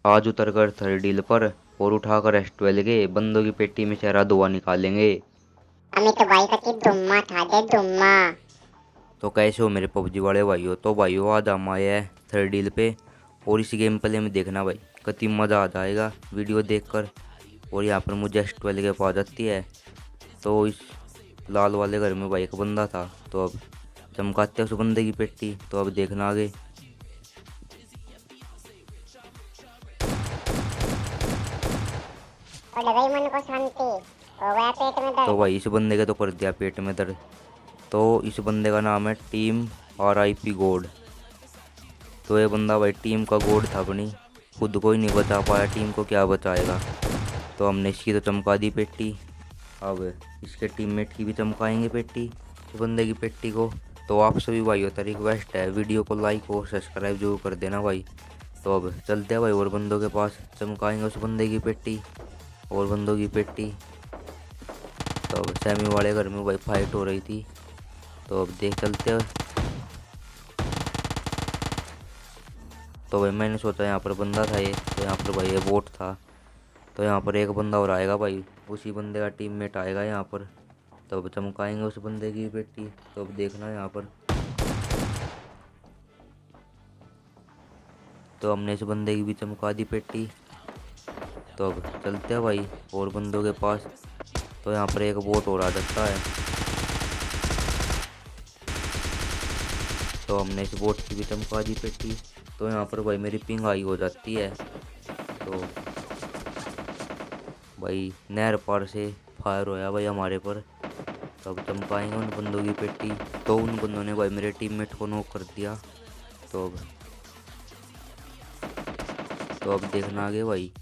आज उतरकर third deal पर और उठाकर S12 के बंदों की पेटी में चेहरा धुआं निकालेंगे। हमें तो भाई का दुम्मा था दे दुम्मा। तो कैसे हो मेरे पबजी वाले भाइयों? तो भाइयों आज हम आए हैं थर्ड डील पे और इस गेम प्ले में देखना भाई कितनी मज़ा आ जाएगा वीडियो देखकर। और यहाँ पर मुझे S12 के पास आती है। तो इस लाल वाले घर में भाई एक बंदा था, तो अब चमकाते हैं उस बंदे की पेटी। तो अब देखना आगे। और लगाई मन को शांति, हो गया पेट में तो दर्द। भाई इस बंदे के तो कर दिया पेट में दर्द। तो इस बंदे का नाम है टीम RIP गोड। तो ये बंदा भाई टीम का गोड था अपनी, खुद को ही नहीं बचा पाया, टीम को क्या बचाएगा। तो हमने इसकी तो चमका दी पेटी। अब इसके टीममेट की भी चमकाएंगे पेटी, इस बंदे की पेटी को। तो आप सभी भाइयों का रिक्वेस्ट है वीडियो को लाइक और सब्सक्राइब जरूर कर देना भाई। तो अब चलते हैं भाई और बंदों के पास, चमकाएंगे उस बंदे की पेटी और बंदों की पेटी। तो अब सैमी वाले घर में भाई फाइट हो रही थी। तो अब देख चलते हैं। तो भाई मैंने सोचा यहाँ पर बंदा था ये, तो यहाँ पर भाई ये बोट था। तो यहाँ पर एक बंदा और आएगा भाई, उसी बंदे का टीममेट आएगा यहाँ पर। तो अब चमकाएंगे उस बंदे की पेटी। तो अब देखना यहाँ पर। तो हमने इस बंदे की भी चमका दी पेटी। तो अब चलते हैं भाई और बंदों के पास। तो यहाँ पर एक बोट और आ जाता है। तो हमने इस बोट की भी चमका दी पेटी। तो यहाँ पर भाई मेरी पिंग हाई हो जाती है। तो भाई नहर पार से फायर होया भाई हमारे पर। तब चमकाएंगे उन बंदों की पेटी। तो उन बंदों ने भाई मेरे टीममेट को नॉक कर दिया। तो अब देखना आगे भाई।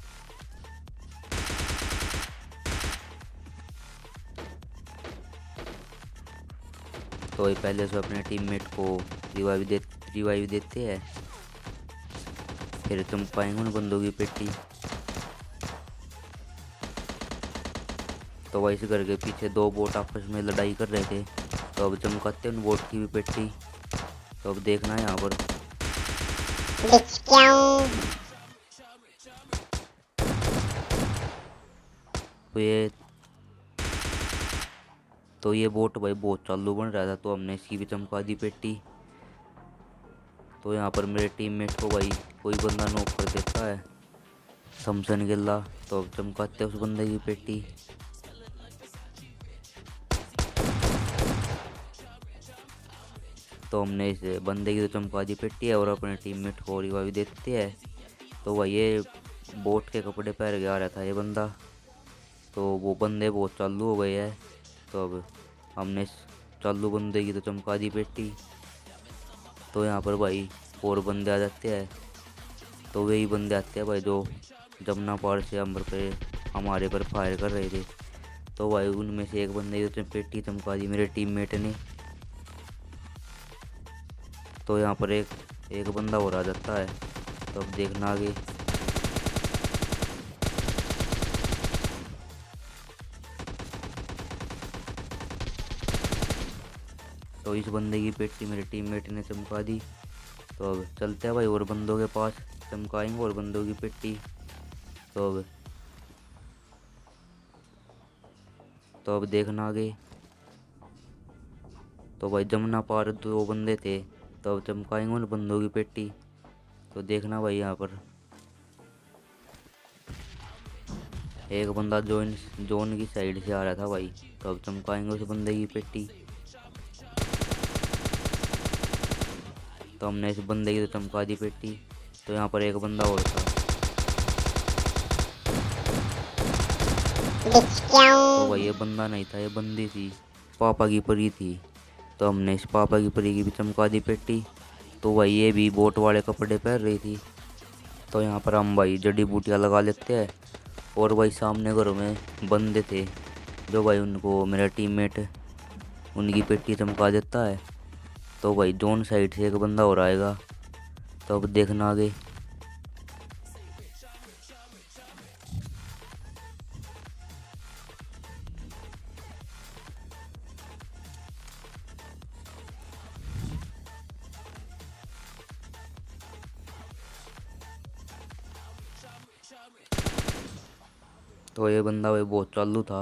तो भाई पहले से अपने टीममेट को रिवाइव देते हैं, फिर चमकाएंगे उन बंदों की पेटी। तो भाई इस घर के पीछे दो बोट आपस में लड़ाई कर रहे थे। तो अब चमकाते हैं उन बोट की भी पेटी। तो अब देखना है यहाँ पर। तो ये तो ये बोट भाई बहुत चालू बन रहा था, तो हमने इसकी भी चमका दी पेटी। तो यहाँ पर मेरे टीममेट को भाई कोई बंदा नॉक कर देता है, समसन गिल्ला। तो अब चमकाते हैं उस बंदे की पेटी। तो हमने इस बंदे की तो चमका दी पेटी है और अपने टीममेट को रिवाइव देते हैं। तो भाई ये बोट के कपड़े पहन के आ रहा था ये बंदा। तो वो बंदे बहुत चालू हो गए हैं। तो अब हमने इस चालू बंदे की तो चमका दी पेटी। तो यहाँ पर भाई और बंदे आ जाते हैं। तो वही बंदे आते हैं भाई जो जमुना पार से हम पे हमारे पर फायर कर रहे थे। तो भाई उनमें से एक बंदे की तो पेटी चमका दी मेरे टीममेट ने। तो यहाँ पर एक एक बंदा और आ जाता है। तो अब देखना आगे। तो इस बंदे की पेटी मेरे टीममेट ने चमका दी। तो अब चलते हैं भाई और बंदों के पास, चमकाएंगे और बंदों की पेटी। तो अब देखना आगे। तो भाई जमुना पार दो बंदे थे। तो अब चमकाएंगे उन बंदों की पेटी। तो देखना भाई यहाँ पर एक बंदा जोन जोन की साइड से आ रहा था भाई। तो अब चमकाएंगे उस बंदे की पेटी। तो हमने इस बंदे की तो चमका दी पेटी। तो यहाँ पर एक बंदा और था। तो भाई ये बंदा नहीं था, ये बंदी थी, पापा की परी थी। तो हमने इस पापा की परी की भी चमका दी पेटी। तो भाई ये भी बोट वाले कपड़े पहन रही थी। तो यहाँ पर हम भाई जड़ी बूटियाँ लगा लेते हैं। और भाई सामने घरों में बंदे थे जो भाई उनको मेरा टीममेट उनकी पेटी चमका देता है। तो भाई जोन साइड से एक बंदा और आएगा। तो अब देखना आगे। तो ये बंदा भाई बहुत चालू था,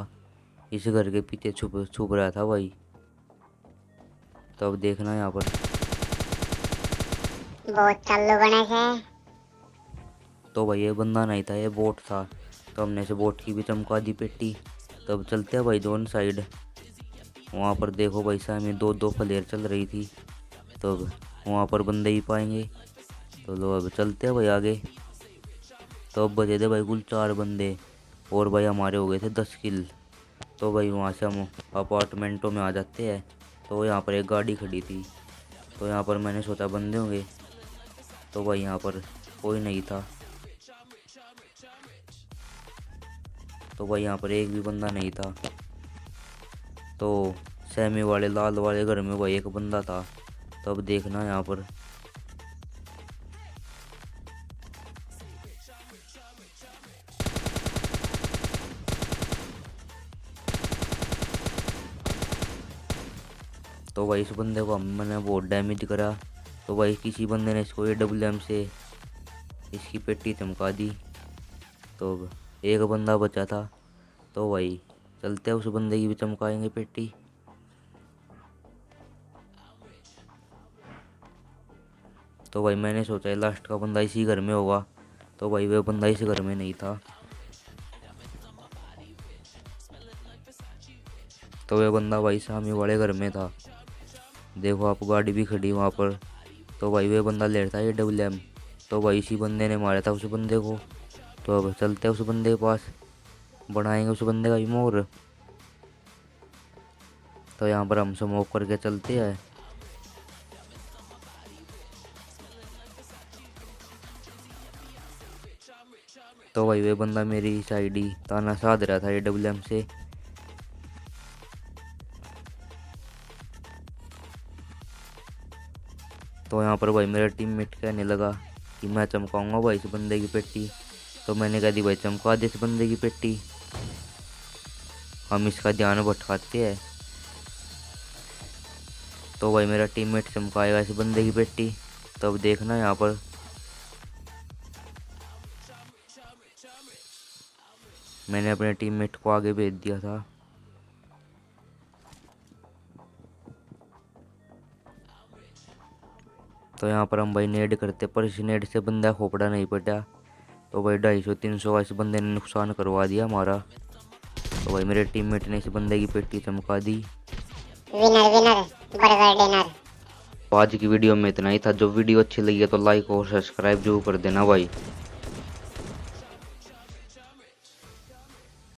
इस घर के पीछे छुप छुप रहा था भाई। तो अब देखना यहाँ पर। बहुत चालू बने से। तो भाई ये बंदा नहीं था, ये बोट था। तो हमने से बोट की भी चमका दी पेटी। तब चलते हैं भाई दोनों साइड। वहाँ पर देखो भाई साहब दो दो फ्लेयर चल रही थी। तो अब वहाँ पर बंदे ही पाएंगे। तो लो अब चलते हैं भाई आगे। तो अब बचे थे भाई कुल 4 बंदे, और भाई हमारे हो गए थे 10 किल। तो भाई वहाँ से हम अपार्टमेंटों में आ जाते हैं। तो यहाँ पर एक गाड़ी खड़ी थी। तो यहाँ पर मैंने सोचा बंदे होंगे। तो भाई यहाँ पर कोई नहीं था। तो भाई यहाँ पर एक भी बंदा नहीं था। तो सेमी वाले लाल वाले घर में भाई एक बंदा था। तो अब देखना यहाँ पर। तो भाई इस बंदे को मैंने बहुत डैमेज करा। तो भाई किसी बंदे ने इसको AWM से इसकी पेटी चमका दी। तो अब एक बंदा बचा था। तो भाई चलते हैं उस बंदे की भी चमकाएंगे पेटी। तो भाई मैंने सोचा लास्ट का बंदा इसी घर में होगा। तो भाई वह बंदा इस घर में नहीं था। तो वह बंदा भाई सामने वाले घर में था। देखो आप गाड़ी भी खड़ी वहाँ पर। तो भाई वह बंदा ले रहा था AWM। तो भाई इसी बंदे ने मारा था उस बंदे को। तो अब चलते हैं उस बंदे के पास, बनाएंगे उस बंदे का इमोर। तो यहाँ पर हम स्मोक करके चलते हैं। तो भाई वे बंदा मेरी साइड ही ताना साध रहा था AWM से। तो यहाँ पर भाई मेरा टीममेट कहने लगा कि मैं चमकाऊंगा भाई इस बंदे की पेटी। तो मैंने कह दी भाई चमका दे इस बंदे की पेटी, हम इसका ध्यान भटकाते हैं। तो भाई मेरा टीममेट चमकाएगा इस बंदे की पेटी। तो अब देखना यहाँ पर। मैंने अपने टीममेट को आगे भेज दिया था। तो यहाँ पर हम भाई नेड करते, पर इस नेड से बंदा खोपड़ा नहीं पड़ा। तो भाई 250-300 का इस बंदे ने नुकसान करवा दिया हमारा। तो भाई मेरे टीममेट ने इस बंदे की पेटी चमका दी। Winner winner burger dinner. तो आज की वीडियो में इतना ही था। जो वीडियो अच्छी लगी है तो लाइक और सब्सक्राइब जरूर कर देना भाई।